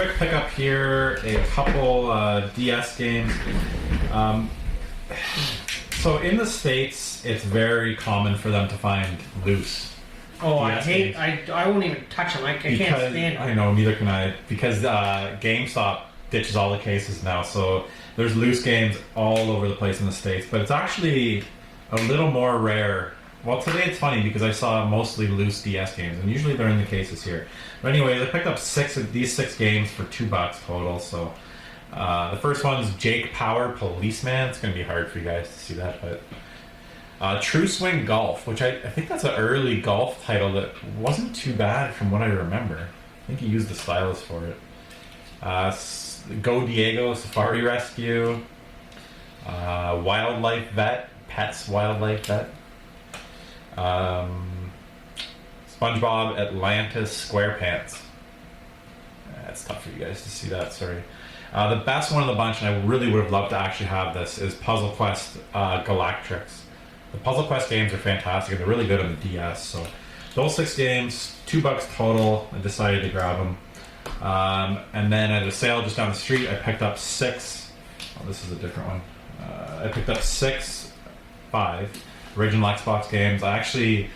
quick pickup here, a couple DS games. So in the States, it's very common for them to find loose. Oh, DS I won't even touch them. I can't stand them. I know, neither can I. Because GameStop ditches all the cases now, so there's loose games all over the place in the States. But it's actually a little more rare. Well, today it's funny because I saw mostly loose DS games, and usually they're in the cases here. But anyways, I picked up these six games for $2 total. So the first one is Jake Power Policeman. It's going to be hard for you guys to see that, but True Swing Golf, which I think that's an early golf title that wasn't too bad from what I remember. I think he used the stylus for it. Go Diego Safari Rescue, Wildlife Vet, Pets Wildlife Vet. SpongeBob Atlantis SquarePants. It's tough for you guys to see that, sorry. The best one of the bunch, and I really would have loved to actually have this, is Puzzle Quest Galactrix. The Puzzle Quest games are fantastic, and they're really good on the DS. So those 6 games, $2 total. I decided to grab them. And then at a sale just down the street, I picked up 6. Oh, this is a different one. I picked up 5 original Xbox games. I actually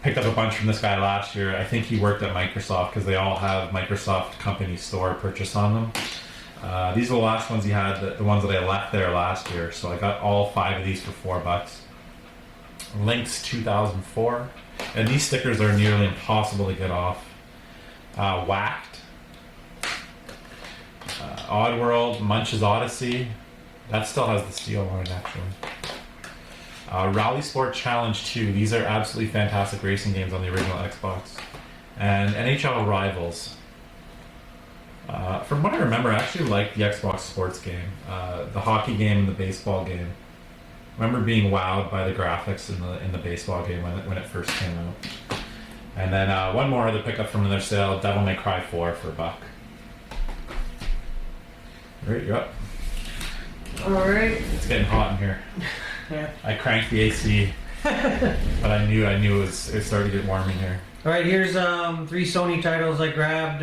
picked up a bunch from this guy last year. I think he worked at Microsoft because they all have Microsoft company store purchase on them. These are the last ones he had, the ones that I left there last year. So I got all 5 of these for $4. Lynx 2004. And these stickers are nearly impossible to get off. Whacked. Oddworld, Munch's Odyssey. That still has the steel on it, actually. Rally Sport Challenge 2. These are absolutely fantastic racing games on the original Xbox. And NHL Rivals. From what I remember, I actually liked the Xbox sports game. The hockey game and the baseball game. I remember being wowed by the graphics in the baseball game when it first came out. And then one more other pickup from another sale, Devil May Cry 4 for $1. Alright, you're up. Alright. It's getting hot in here. Yeah. I cranked the AC, but I knew it started to get warm in here. Alright, here's 3 Sony titles I grabbed.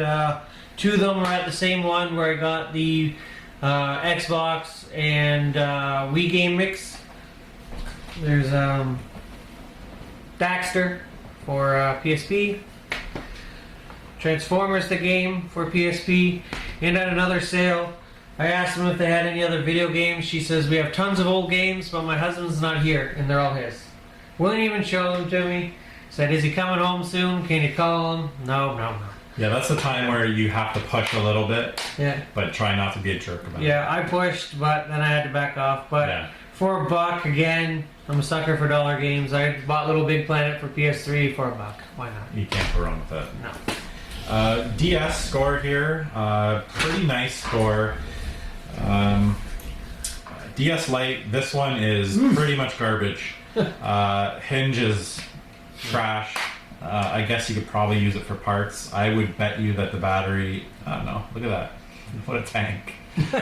2 of them are at the same one where I got the Xbox and Wii game mix. There's Daxter for PSP, Transformers the game for PSP, and at another sale I asked them if they had any other video games. She says we have tons of old games, but my husband's not here and they're all his. Wouldn't even show them to me. Said, is he coming home soon? Can you call him? No. Yeah, that's the time where you have to push a little bit, Yeah. but try not to be a jerk about it. Yeah, I pushed, but then I had to back off. But Yeah. for $1, again, I'm a sucker for dollar games. I bought Little Big Planet for PS3 for $1. Why not? You can't go wrong with that. No. DS score here, pretty nice score. DS Lite, this one is pretty much garbage. Hinge is trash. I guess you could probably use it for parts. I would bet you that the battery, I don't know, look at that. What a tank.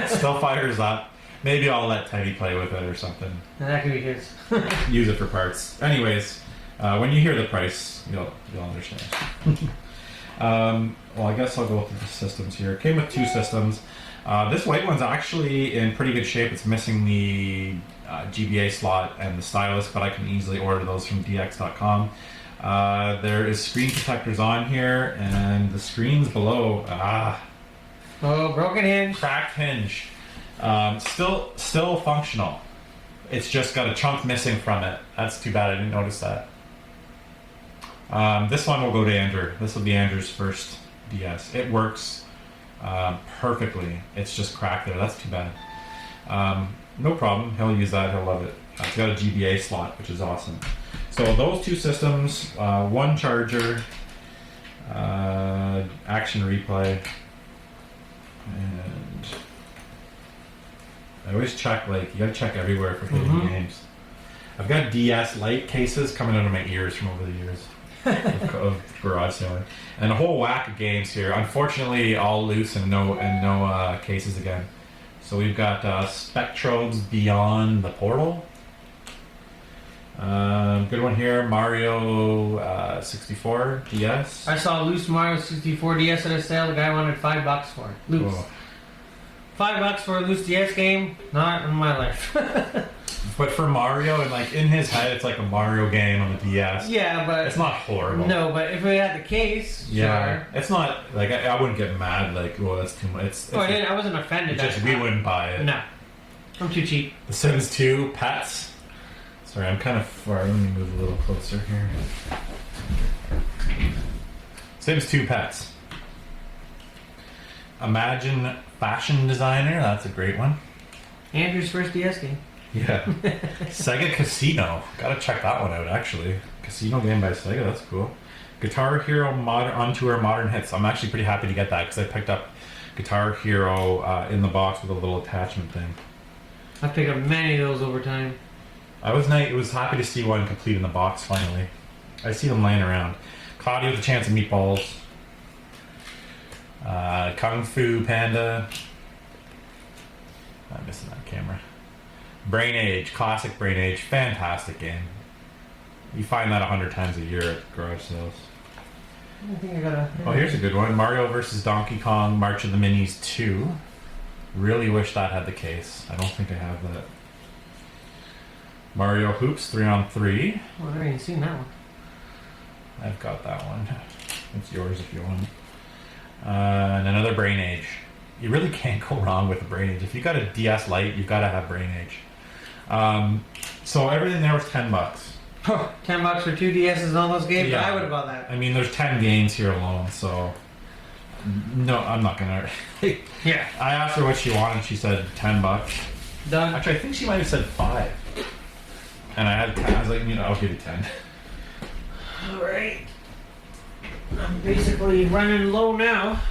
Still fires up. Maybe I'll let Teddy play with it or something. That could be his. Use it for parts. Anyways, when you hear the price, you'll understand. Well, I guess I'll go with the systems here. It came with 2 systems. This white one's actually in pretty good shape. It's missing the GBA slot and the stylus, but I can easily order those from dx.com. There is screen protectors on here, and the screens below. Oh, broken hinge. Cracked hinge. Still functional. It's just got a chunk missing from it. That's too bad. I didn't notice that. This one will go to Andrew. This will be Andrew's first DS. It works perfectly. It's just cracked there. That's too bad. No problem. He'll use that. He'll love it. It's got a GBA slot, which is awesome. So those 2 systems, 1 charger, action replay, and I always check, like, you gotta check everywhere for hidden games. I've got DS Lite cases coming out of my ears from over the years of garage sailing, and a whole whack of games here. Unfortunately, all loose and no cases again. So we've got Spectrobes Beyond the Portal, Good one here, Mario 64 DS. I saw loose Mario 64 DS at a sale. The guy wanted $5 for it. Loose. Oh. $5 for a loose DS game? Not in my life. But for Mario, and like in his head, it's like a Mario game on the DS. Yeah, but It's not horrible. no, but if we had the case, Yeah, sure. it's not like I wouldn't get mad. Like, well, that's too much. It's I wasn't offended. it's just at we that. wouldn't buy it. No, I'm too cheap. The Sims 2 Pets. Sorry, I'm kind of far. Let me move a little closer here. Sims 2 Pets. Imagine Fashion Designer. That's a great one. Andrew's first DS game. Yeah. Sega Casino. Gotta check that one out, actually. Casino game by Sega. That's cool. Guitar Hero On Tour Modern Hits. I'm actually pretty happy to get that because I picked up Guitar Hero in the box with a little attachment thing. I've picked up many of those over time. I was happy to see one complete in the box finally. I see them laying around. Cloudy with a Chance of Meatballs. Kung Fu Panda. I'm missing that camera. Brain Age, classic Brain Age, fantastic game. You find that 100 times a year at garage sales. I think I gotta. Oh, here's a good one. Mario vs. Donkey Kong March of the Minis 2. Really wish that had the case. I don't think I have that. Mario Hoops 3-on-3. Oh, I haven't even seen that one. I've got that one. It's yours if you want. And another Brain Age. You really can't go wrong with a Brain Age. If you got a DS Lite, you've got to have Brain Age. So everything there was $10. $10 for 2 DSs on those games? Yeah. I would have bought that. I mean, there's 10 games here alone, so no, I'm not gonna. Yeah. I asked her what she wanted. She said $10. Done. Actually, I think she might have said 5. And I had 10. I was like, I'll give you 10. Alright. I'm basically running low now.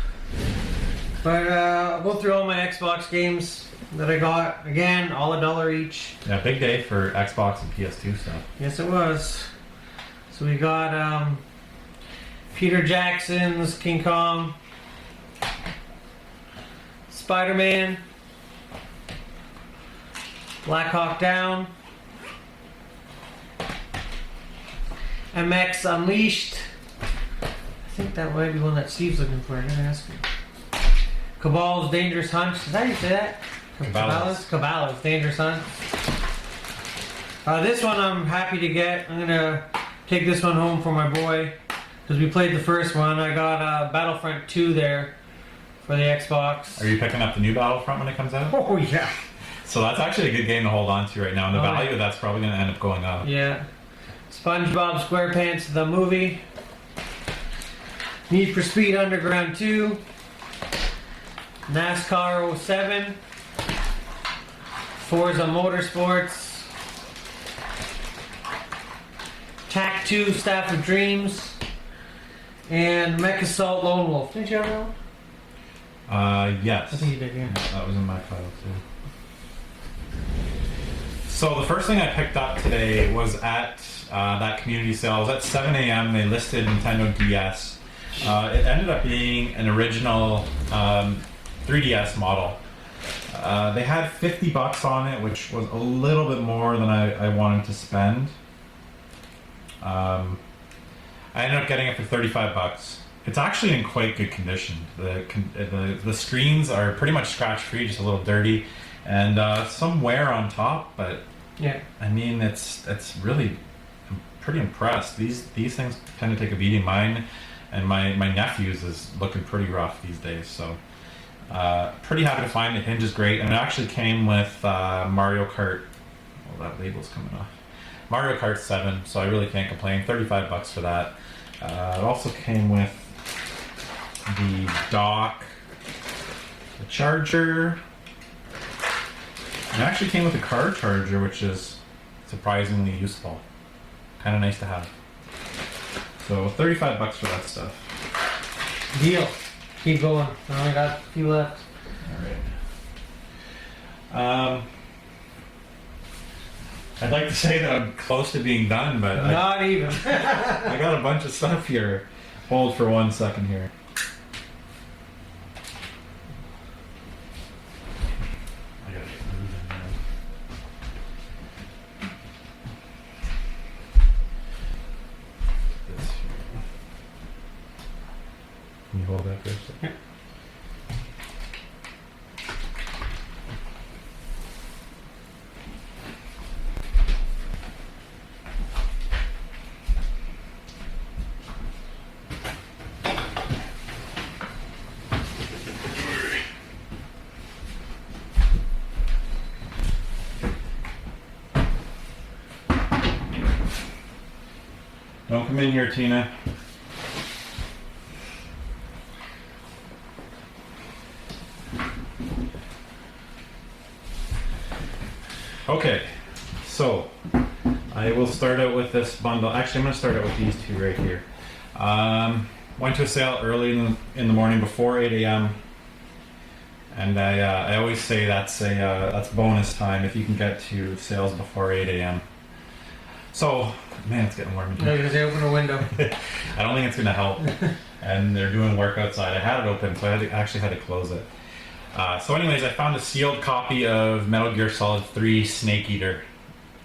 But I'll go through all my Xbox games that I got. Again, all $1 each. Yeah, big day for Xbox and PS2 stuff. Yes, it was. So we got Peter Jackson's King Kong, Spider-Man, Black Hawk Down, MX Unleashed. I think that might be one that Steve's looking for. I'm gonna ask him. Cabal's Dangerous Hunt. Is that how you say that? Cabal's Dangerous Hunt. This one I'm happy to get. I'm gonna take this one home for my boy because we played the first one. I got Battlefront 2 there for the Xbox. Are you picking up the new Battlefront when it comes out? Oh yeah. So that's actually a good game to hold on to right now, and the value of that's probably going to end up going up. Yeah. SpongeBob SquarePants the movie. Need for Speed Underground 2. NASCAR 07. Forza Motorsports. TAC 2 Staff of Dreams. And Mech Assault Lone Wolf. Did you have that one? Yes. I think you did, yeah. That was in my file too. So the first thing I picked up today was at that community sale. It was at 7 a.m. They listed Nintendo DS. It ended up being an original 3DS model. They had $50 on it, which was a little bit more than I wanted to spend. I ended up getting it for $35. It's actually in quite good condition. The screens are pretty much scratch free, just a little dirty, and some wear on top. But Yeah. I mean, it's really, I'm pretty impressed. These things tend to take a beating. Mine and my nephew's is looking pretty rough these days. So pretty happy to find it. Hinge is great, and it actually came with Mario Kart. Well, that label's coming off. Mario Kart 7, so I really can't complain. $35 for that. It also came with the dock, the charger. It actually came with a car charger, which is surprisingly useful. Kind of nice to have. So $35 for that stuff. Deal. Keep going. I only got a few left. All right. I'd like to say that I'm close to being done, but Not even. I got a bunch of stuff here. Hold for 1 second here. I gotta get moving, man. Don't come in here, Tina. Okay, so I will start out with this bundle. Actually, I'm going to start out with these two right here. Went to a sale early in the morning before 8 a.m. And I always say that's bonus time if you can get to sales before 8 a.m. So, man, it's getting warm in here. No, because they open a window. I don't think it's going to help. And they're doing work outside. I had it open, so I actually had to close it. So anyways, I found a sealed copy of Metal Gear Solid 3 Snake Eater.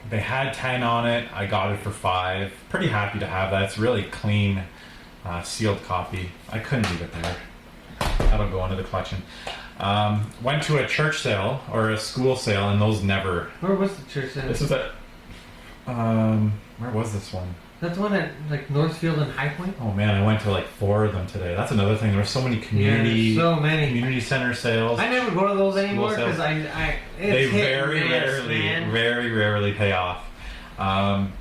They had 10 on it. I got it for 5. Pretty happy to have that. It's really clean, sealed copy. I couldn't leave it there. That'll go into the collection. Went to a church sale or a school sale, and those never. Where was the church sale? This was at. Where was this one? That's the one at like Northfield and High Point. Oh man, I went to like 4 of them today. That's another thing. There's so many community center sales. I never go to those anymore because they very rarely pay off. I'm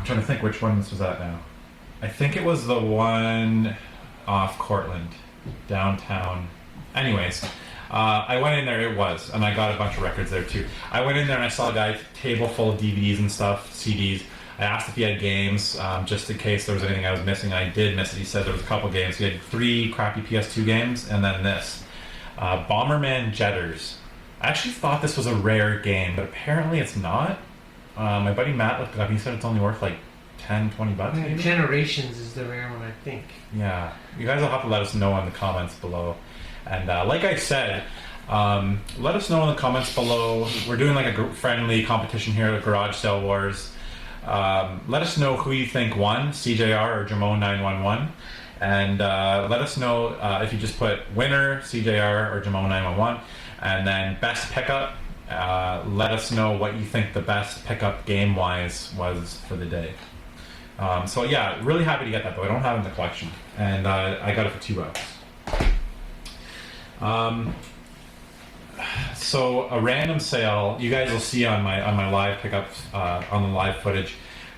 trying to think which one this was at now. I think it was the one off Cortland, downtown. Anyways, I went in there, and I got a bunch of records there too. I went in there and I saw a guy table full of DVDs and stuff, CDs. I asked if he had games, just in case there was anything I was missing. I did miss it. He said there was a couple games. He had 3 crappy PS2 games, and then this. Bomberman Jetters. I actually thought this was a rare game, but apparently it's not. My buddy Matt looked it up. He said it's only worth like 10, 20 bucks maybe? Generations is the rare one, I think. Yeah. You guys will have to let us know in the comments below. And like I said, let us know in the comments below. We're doing like a friendly competition here at Garage Sale Wars. Let us know who you think won, SeeJayAre or Jamone911. And let us know if you just put winner, SeeJayAre or Jamone911. And then best pickup, let us know what you think the best pickup game-wise was for the day. So yeah, really happy to get that though. I don't have it in the collection. And I got it for $2. So a random sale, you guys will see on my live pickups, on the live footage,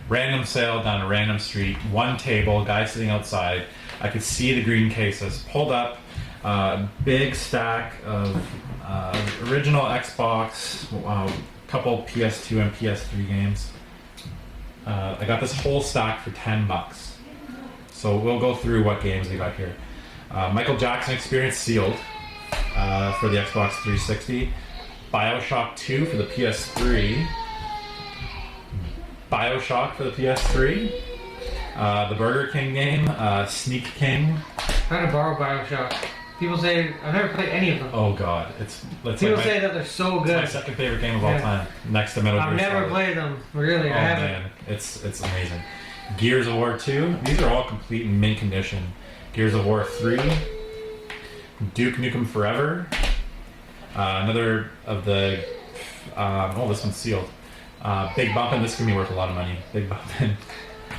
random sale down a random street, one table, guy sitting outside. I could see the green cases, pulled up, big stack of original Xbox, couple PS2 and PS3 games. I got this whole stack for $10. So we'll go through what games we got here. Michael Jackson Experience sealed. For the Xbox 360, BioShock 2 for the PS3, BioShock for the PS3, the Burger King game, Sneak King. I had to borrow BioShock. People say I've never played any of them. Oh god, people say that they're so good. It's my second favorite game of all time, next to Metal Gear Solid. I've never played them, really. I haven't. Man, it's amazing. Gears of War 2. These are all complete in mint condition. Gears of War 3. Duke Nukem Forever. Another of the. This one's sealed. Big Bumpin'. This is gonna be worth a lot of money. Big Bumpin'.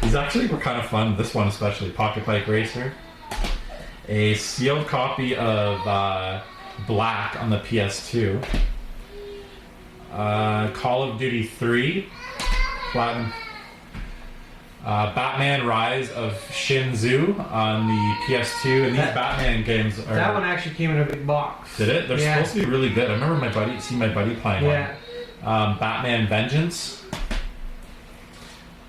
These actually were kind of fun. This one especially. Pocket Bike Racer. A sealed copy of Black on the PS2. Call of Duty 3. Platinum. Batman Rise of Shinzu on the PS2, and these Batman games are... That one actually came in a big box. Did it? They're supposed to be really good. I remember my buddy playing one. Batman Vengeance.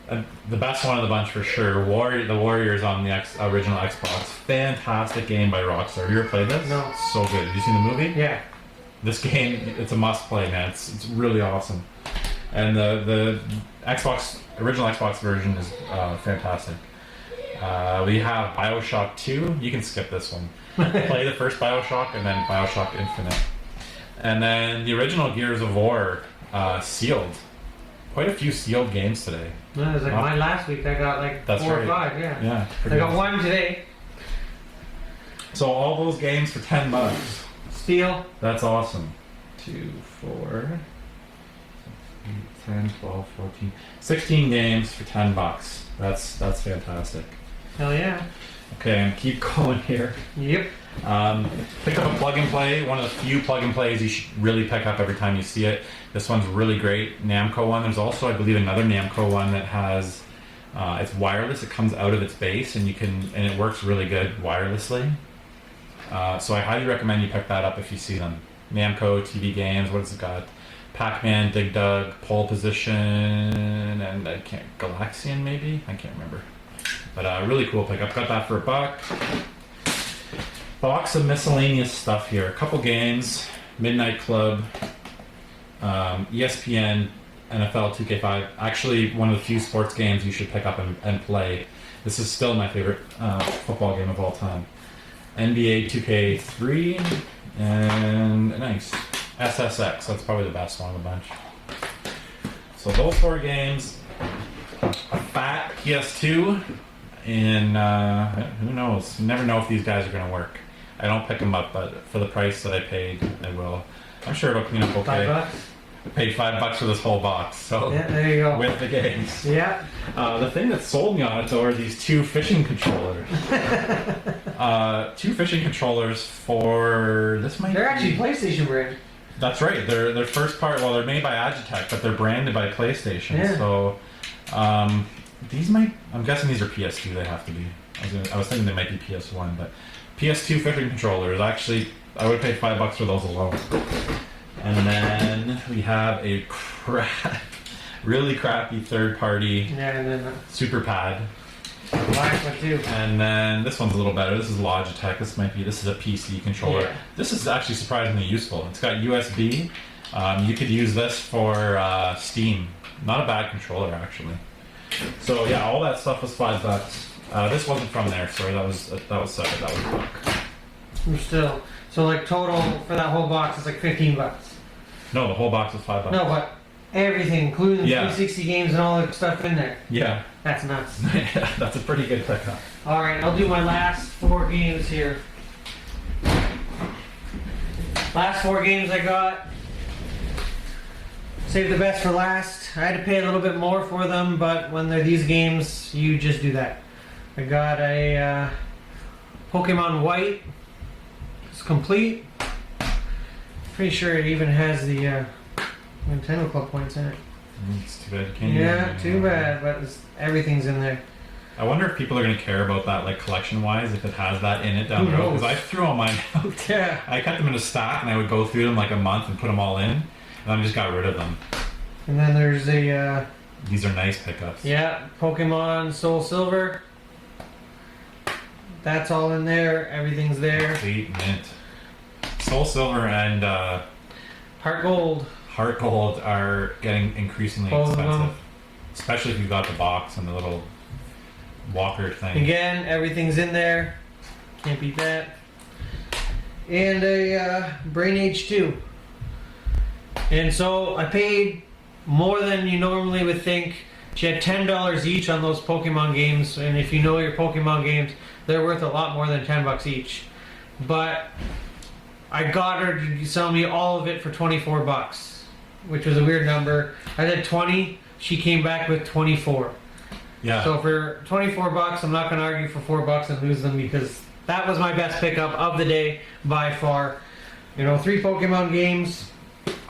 The best one of the bunch for sure. The Warriors on the original Xbox. Fantastic game by Rockstar. Have you ever played this? No. It's so good. Have you seen the movie? Yeah. This game, it's a must play, man. It's really awesome. And the original Xbox version is fantastic. We have BioShock 2. You can skip this one. Play the first BioShock and then BioShock Infinite. And then the original Gears of War sealed. Quite a few sealed games today. No, it was like mine last week. I got like 4 or 5, yeah. Yeah. I got one today. So all those games for $10. Steel. That's awesome. 2, 4... 10, 12, 14, 16 games for $10. That's fantastic. Hell yeah. Okay, and keep going here. Yep. Pick up a plug and play. One of the few plug and plays you should really pick up every time you see it. This one's really great. Namco one. There's also, I believe, another Namco one that has It's wireless. It comes out of its base, and it works really good wirelessly. So I highly recommend you pick that up if you see them. Namco TV games. What has it got? Pac-Man, Dig Dug, Pole Position, and Galaxian maybe? I can't remember. But really cool pickup. Got that for $1. Box of miscellaneous stuff here. A couple games. Midnight Club, ESPN, NFL 2K5. Actually, one of the few sports games you should pick up and play. This is still my favorite football game of all time. NBA 2K3 and nice SSX. That's probably the best one of the bunch. So those 4 games, a fat PS2, and who knows? You never know if these guys are going to work. I don't pick them up, but for the price that I paid, I will. I'm sure it'll clean up okay. $5? I paid $5 for this whole box. So yeah, there you go. With the games. Yeah. The thing that sold me on it though are these 2 fishing controllers. 2 fishing controllers for this might. They're actually PlayStation brand. That's right. They're first part. Well, they're made by Agitech, but they're branded by PlayStation. Yeah. So these might. I'm guessing these are PS2. They have to be. I was thinking they might be PS1, but PS2 fishing controllers. Actually, I would have paid $5 for those alone. And then we have a really crappy third-party Super Pad. Black one too. And then this one's a little better. This is Logitech. This is a PC controller. Yeah. This is actually surprisingly useful. It's got USB. You could use this for Steam. Not a bad controller actually. So yeah, all that stuff was $5. This wasn't from there. Sorry, that was separate. That was $1. Still, so like total for that whole box is like $15. No, the whole box was $5. No, but everything, including the Yeah. 360 games and all the stuff in there. Yeah. That's nuts. That's a pretty good pickup. All right, I'll do my last 4 games here. Last 4 games I got. Save the best for last. I had to pay a little bit more for them, but when they're these games, you just do that. I got a Pokemon White. It's complete. Pretty sure it even has the Nintendo Club points in it. It's too bad you can't. Too bad, but everything's in there. I wonder if people are going to care about that, like collection-wise, if it has that in it down the road. Because I threw all mine out. Yeah. I kept them in a stack, and I would go through them like a month and put them all in, and then I just got rid of them. And then there's a. These are nice pickups. Yeah, Pokemon Soul Silver. That's all in there. Everything's there. Complete mint. Soul Silver and Heart Gold. Heart Gold are getting increasingly Both of them. expensive, especially if you've got the box and the little walker thing. Again, everything's in there. Can't beat that. And a Brain Age 2. And so I paid more than you normally would think. She had $10 each on those Pokemon games, and if you know your Pokemon games, they're worth a lot more than $10 each. But I got her to sell me all of it for $24, which was a weird number. I said 20. She came back with 24. Yeah. So for $24, I'm not going to argue for $4 and lose them, because that was my best pickup of the day by far. 3 Pokemon games.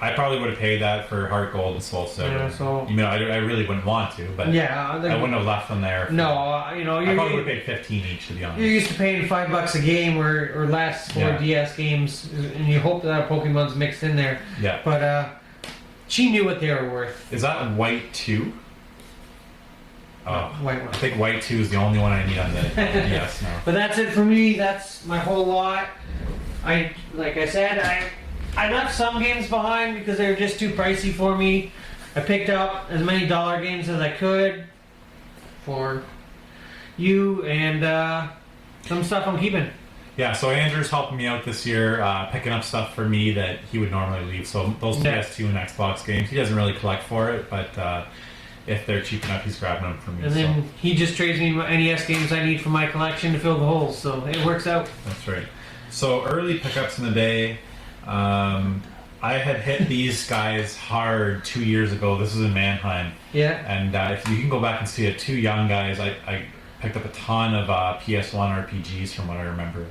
I probably would have paid that for Heart Gold and Soul Silver. Yeah, so I really wouldn't want to, but yeah, I wouldn't have left them there. No, I probably would have paid $15 each, to be honest. You're used to paying $5 a game or less for DS games, and you hope that Pokemon's mixed in there. Yeah. But she knew what they were worth. Is that White 2? Oh, White one. I think White 2 is the only one I need on the DS now. But that's it for me. That's my whole lot. Like I said, I left some games behind because they were just too pricey for me. I picked up as many dollar games as I could for you, and some stuff I'm keeping. Yeah, so Andrew's helping me out this year, picking up stuff for me that he would normally leave. So those PS2 and Xbox games, he doesn't really collect for it, but if they're cheap enough, he's grabbing them for me. And then he just trades me my NES games I need for my collection to fill the holes, so it works out. That's right. So early pickups in the day. I had hit these guys hard 2 years ago. This was in Mannheim. Yeah. And if you can go back and see it, 2 young guys, I picked up a ton of PS1 RPGs from what I remember.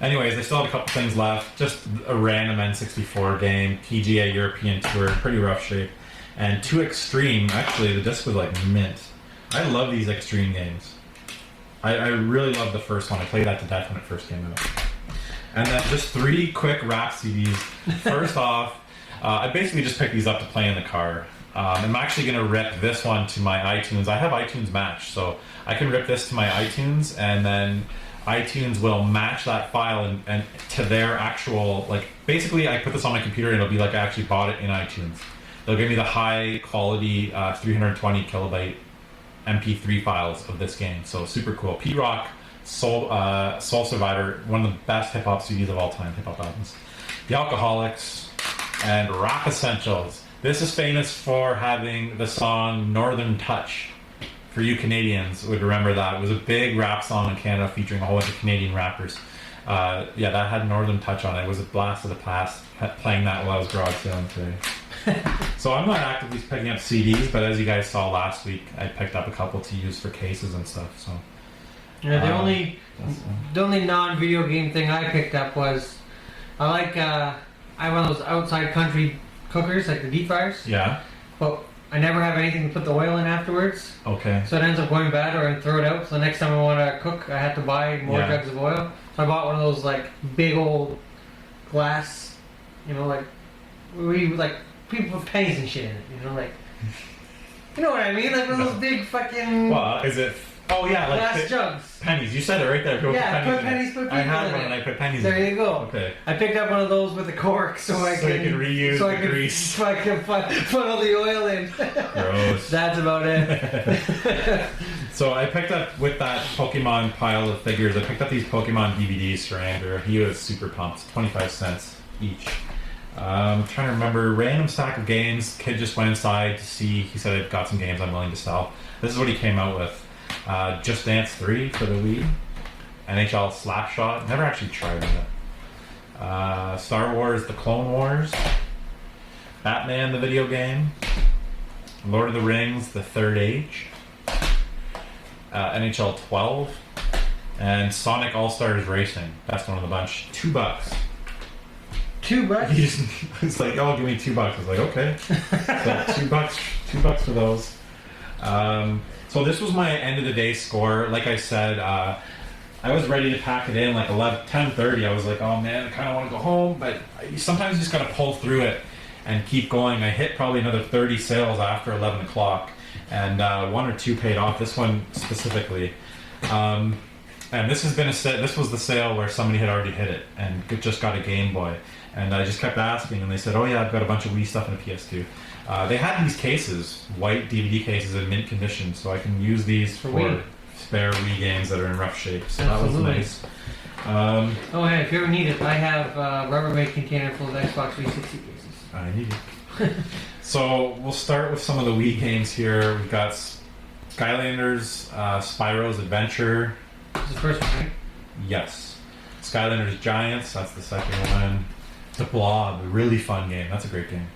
Anyways, I still had a couple things left. Just a random N64 game, PGA European Tour, pretty rough shape. And 2 Extreme, actually the disc was like mint. I love these extreme games. I really love the first one. I played that to death when it first came out. And then just 3 quick rap CDs. First off, I basically just picked these up to play in the car. I'm actually going to rip this one to my iTunes. I have iTunes Match, so I can rip this to my iTunes, and then iTunes will match that file and to their actual, like, basically I put this on my computer and it'll be like I actually bought it in iTunes. They'll give me the high quality 320 kilobyte MP3 files of this game, so super cool. P-Rock, Soul Survivor, one of the best hip-hop CDs of all time, hip-hop albums. The Alcoholics, and Rap Essentials. This is famous for having the song Northern Touch. For you Canadians would remember that. It was a big rap song in Canada featuring a whole bunch of Canadian rappers. Yeah, that had Northern Touch on it. It was a blast of the past, playing that while I was garage sailing today. So I'm not actively picking up CDs, but as you guys saw last week, I picked up a couple to use for cases and stuff. So yeah, the only non-video game thing I picked up was I have one of those outside country cookers, like the deep fryers. Yeah. But I never have anything to put the oil in afterwards. Okay. So it ends up going bad, or I throw it out. So the next time I want to cook, I have to buy more jugs of oil. So I bought one of those like big old glass, like people put pennies and shit in it. Like, you know what I mean? Like one of those big fucking. Well, is it? Oh yeah, like glass jugs. Pennies. You said it right there. Yeah, put pennies. I had one and I put pennies. There you go. Okay. I picked up one of those with a cork so I can reuse the grease. So I can funnel the oil in. Gross. That's about it. So I picked up with that Pokemon pile of figures. I picked up these Pokemon DVDs for Andrew. He was super pumped. 25 cents each. I'm trying to remember. Random stack of games. Kid just went inside to see. He said, I've got some games I'm willing to sell. This is what he came out with. Just Dance 3 for the Wii. NHL Slapshot. Never actually tried it. Star Wars The Clone Wars. Batman the video game. Lord of the Rings The Third Age. NHL 12. And Sonic All-Stars Racing. That's one of the bunch. $2. $2? He's like, oh, give me $2. I was like, okay. So $2 for those. So this was my end of the day score. Like I said, I was ready to pack it in like 10:30. I was like, oh man, I kind of want to go home, but sometimes you just got to pull through it and keep going. I hit probably another 30 sales after 11 o'clock, and 1 or 2 paid off. This one specifically. And this has been this was the sale where somebody had already hit it and just got a Game Boy. And I just kept asking, and they said, oh yeah, I've got a bunch of Wii stuff and a PS2. They had these cases, white DVD cases in mint condition, so I can use these for spare Wii games that are in rough shape. So absolutely. That was nice. Oh yeah, if you ever need it, I have a Rubbermaid container full of Xbox 360 cases. I need it. So we'll start with some of the Wii games here. We've got Skylanders, Spyro's Adventure. This is the first one, right? Yes. Skylanders Giants, that's the second one. The Blob, a really fun game. That's a great game.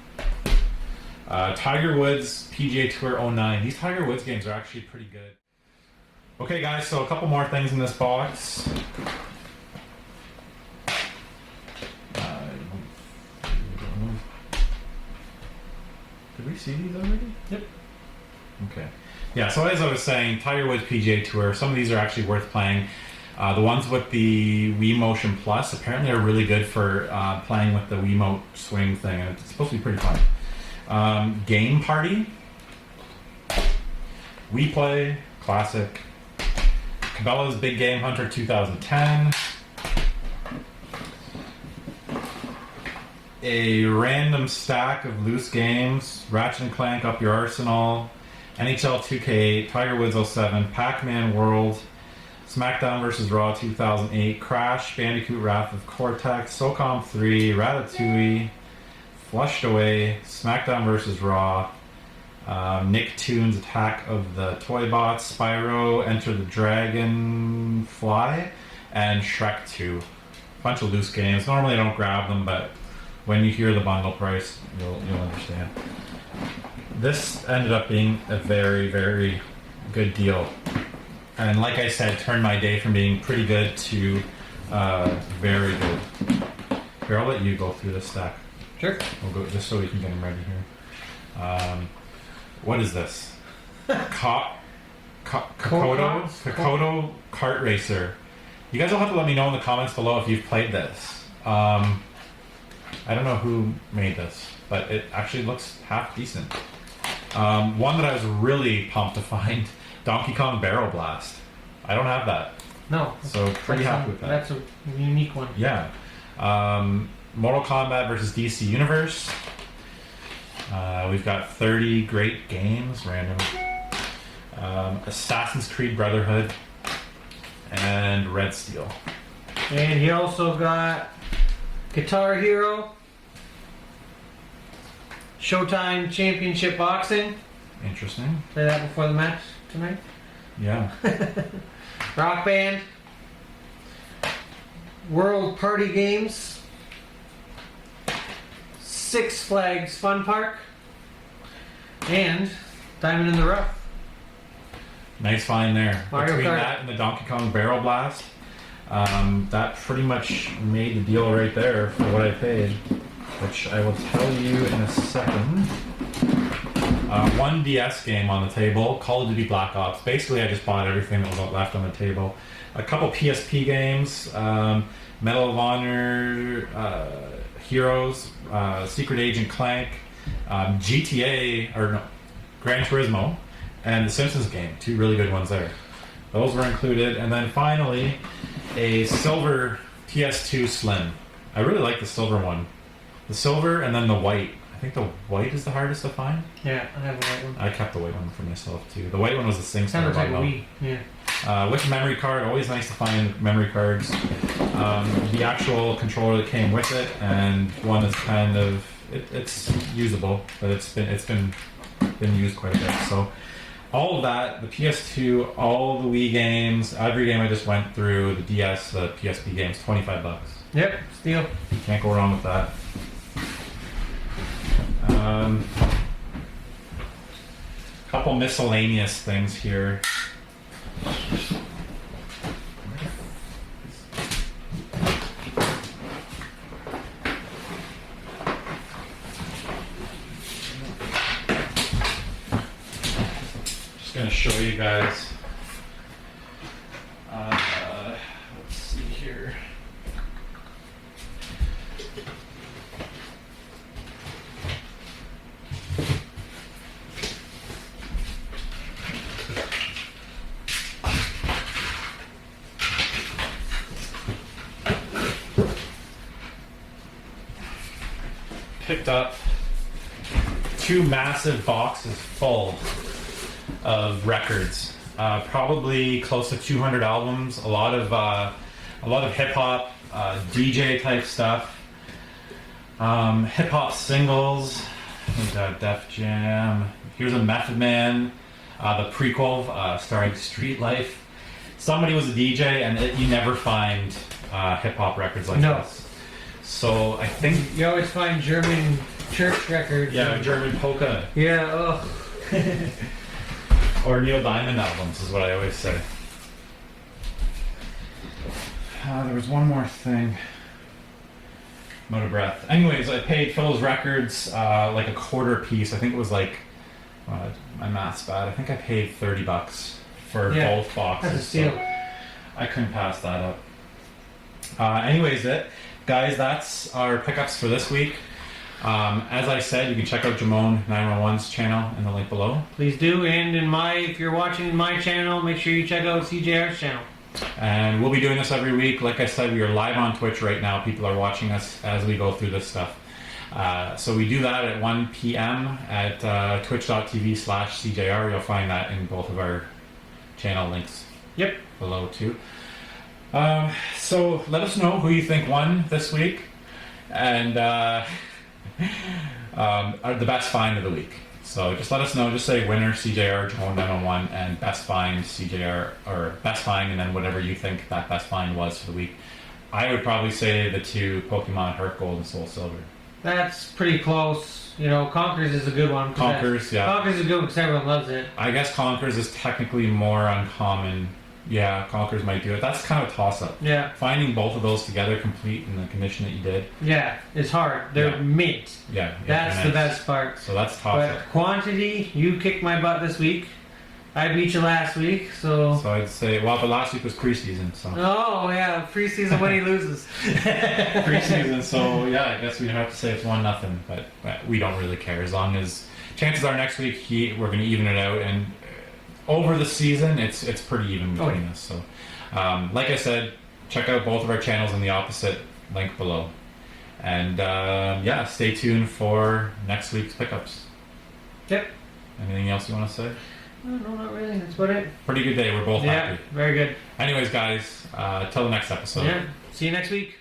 Tiger Woods PGA Tour 09. These Tiger Woods games are actually pretty good. Okay guys, so a couple more things in this box. Did we see these already? Yep. Okay. Yeah, so as I was saying, Tiger Woods PGA Tour, some of these are actually worth playing. The ones with the Wii Motion Plus apparently are really good for playing with the Wiimote swing thing, and it's supposed to be pretty fun. Game Party, Wii Play, classic. Cabela's Big Game Hunter 2010. A random stack of loose games, Ratchet and Clank Up Your Arsenal, NHL 2K8, Tiger Woods 07, Pac-Man World, SmackDown vs. Raw 2008, Crash, Bandicoot Wrath of Cortex, SOCOM 3, Ratatouille, Flushed Away, SmackDown vs. Raw, Nicktoons Attack of the Toy Bots, Spyro, Enter the Dragon Fly, and Shrek 2. Bunch of loose games. Normally I don't grab them, but when you hear the bundle price, you'll understand. This ended up being a very, very good deal. And like I said, turned my day from being pretty good to very good. Here, I'll let you go through this stack. Sure. We'll go just so we can get them ready here. What is this? Kokoto Kart Racer. You guys will have to let me know in the comments below if you've played this. I don't know who made this, but it actually looks half decent. One that I was really pumped to find, Donkey Kong Barrel Blast. I don't have that. No. So pretty happy with that. That's a unique one. Yeah. Mortal Kombat versus DC Universe. We've got 30 great games, random. Assassin's Creed Brotherhood. And Red Steel. And he also got Guitar Hero, Showtime Championship Boxing. Interesting. Play that before the match tonight. Yeah. Rock Band, World Party Games, Six Flags Fun Park, and Diamond in the Rough. Nice find there. Mario Between Kart. that and the Donkey Kong Barrel Blast, that pretty much made the deal right there for what I paid, which I will tell you in a second. One DS game on the table, Call of Duty Black Ops. Basically, I just bought everything that was left on the table. A couple PSP games, Medal of Honor, Heroes, Secret Agent Clank, GTA, or no, Gran Turismo, and the Simpsons game. Two really good ones there. Those were included. And then finally, a silver PS2 Slim. I really like the silver one. The silver and then the white. I think the white is the hardest to find. Yeah, I have a white one. I kept the white one for myself too. The white one was the SingStar Sounds like a bundle. Wii. Yeah. With memory card, always nice to find memory cards. The actual controller that came with it, and one is kind of it's usable, but it's been used quite a bit. So all of that, the PS2, all the Wii games, every game I just went through, the DS, the PSP games, $25. Yep, steal. Can't go wrong with that. Couple miscellaneous things here. Just gonna show you guys. Let's see here. Picked up two massive boxes full of records, probably close to 200 albums, a lot of hip hop, DJ type stuff, hip hop singles. We got Def Jam. Here's a Method Man, the prequel starring Street Life. Somebody was a DJ, and you never find hip hop records like this. So I think You always find German church records. yeah, German polka Yeah, ugh. or Neil Diamond albums is what I always say. There was one more thing. I'm out of breath. Anyways, I paid Phil's Records like a quarter piece. I think it was like my math's bad. I think I paid $30 for both boxes. That's a steal. So I couldn't pass that up. Anyways, guys, that's our pickups for this week. As I said, you can check out Jamon 911's channel in the link below. Please do, and if you're watching my channel, make sure you check out SeeJayAre's channel. And we'll be doing this every week. Like I said, we are live on Twitch right now. People are watching us as we go through this stuff. So we do that at 1 p.m. at twitch.tv/SeeJayAre. You'll find that in both of our channel links. Yep. Below too. So let us know who you think won this week, and the best find of the week. So just let us know. Just say winner SeeJayAre Joan 901 and best find SeeJayAre, or best find, and then whatever you think that best find was for the week. I would probably say the two Pokemon Heart Gold and Soul Silver. That's pretty close. You know, Conkers is a good one. Conkers, yeah. Conkers is a good one because everyone loves it. I guess Conkers is technically more uncommon. Yeah, Conkers might do it. That's kind of a toss-up. Yeah. Finding both of those together complete in the condition that you did. Yeah, it's hard. They're mint. Yeah. That's the best part. So that's But toss-up. quantity, you kicked my butt this week. I beat you last week, so. So I'd say, well, but last week was preseason, so. Oh yeah, preseason when he loses. Preseason, so yeah, I guess we'd have to say it's 1-0, but we don't really care as long as chances are next week we're going to even it out, and over the season it's pretty even between us. So, like I said, check out both of our channels in the opposite link below, and yeah, stay tuned for next week's pickups. Yep. Anything else you want to say? No, not really. That's about it. Pretty good day. We're both happy. Very good. Anyways, guys, till the next episode. Yeah. See you next week.